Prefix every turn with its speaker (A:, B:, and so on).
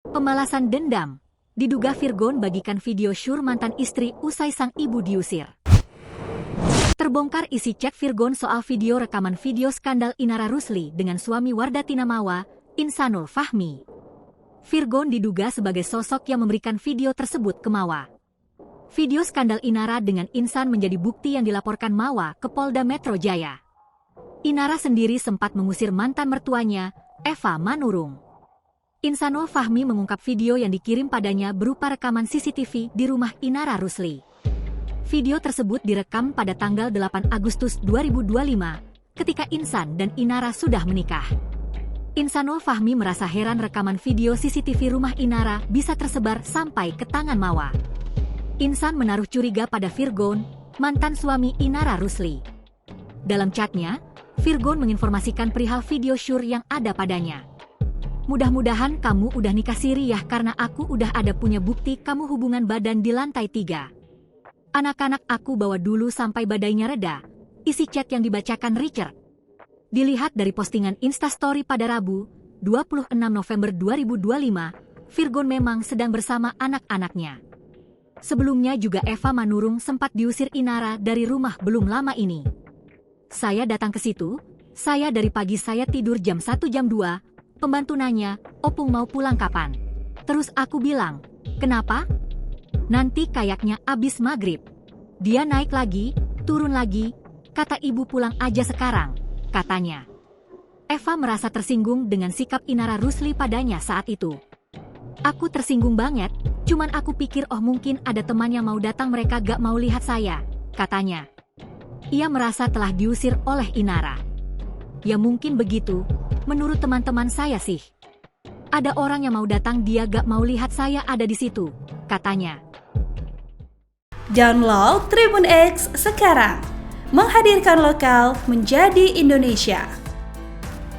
A: Pembalasan dendam. Diduga Virgon bagikan video syur mantan istri usai sang ibu diusir. Terbongkar isi chat Virgon soal video rekaman video skandal Inara Rusli dengan suami Wardati Namawa, Insanul Fahmi. Virgon diduga sebagai sosok yang memberikan video tersebut ke Mawa. Video skandal Inara dengan Insan menjadi bukti yang dilaporkan Mawa ke Polda Metro Jaya. Inara sendiri sempat mengusir mantan mertuanya, Eva Manurung. Insanul Fahmi mengungkap video yang dikirim padanya berupa rekaman CCTV di rumah Inara Rusli. Video tersebut direkam pada tanggal 8 Agustus 2025, ketika Insan dan Inara sudah menikah. Insanul Fahmi merasa heran rekaman video CCTV rumah Inara bisa tersebar sampai ke tangan Mawa. Insan menaruh curiga pada Virgon, mantan suami Inara Rusli. Dalam chatnya, Virgon menginformasikan perihal video syur yang ada padanya. Mudah-mudahan kamu udah nikah siri ya karena aku udah ada punya bukti kamu hubungan badan di lantai 3. Anak-anak aku bawa dulu sampai badainya reda, isi chat yang dibacakan Richard. Dilihat dari postingan Instastory pada Rabu, 26 November 2025, Virgon memang sedang bersama anak-anaknya. Sebelumnya juga Eva Manurung sempat diusir Inara dari rumah belum lama ini. Saya datang ke situ, saya dari pagi saya tidur jam 1 jam 2, pembantu nanya, Opung mau pulang kapan? Terus aku bilang, kenapa? Nanti kayaknya abis maghrib. Dia naik lagi, turun lagi, kata ibu pulang aja sekarang, katanya. Eva merasa tersinggung dengan sikap Inara Rusli padanya saat itu. Aku tersinggung banget, cuman aku pikir mungkin ada teman yang mau datang mereka gak mau lihat saya, katanya. Ia merasa telah diusir oleh Inara. Ya mungkin begitu, menurut teman-teman saya sih. Ada orang yang mau datang dia gak mau lihat saya ada di situ, katanya.
B: Download Tribun X sekarang, menghadirkan lokal menjadi Indonesia.